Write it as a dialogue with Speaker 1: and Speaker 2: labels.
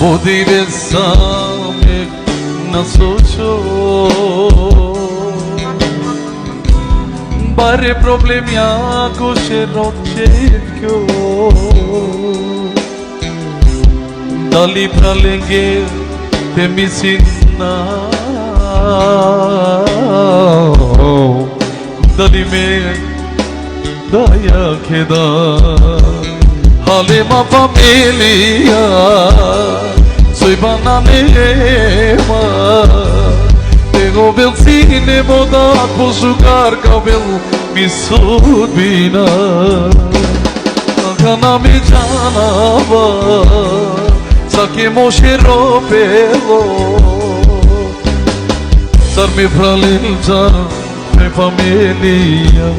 Speaker 1: Vou direção na socio Bare problemia ko se rokchekyo Dali pralenge te misina Dali me daya kheda Halima familia Soy bananema Tengo bel cine moda por jugar cabelo me subina Agana me janava Saki moshiro pelo Dar-me pra lembrar minha família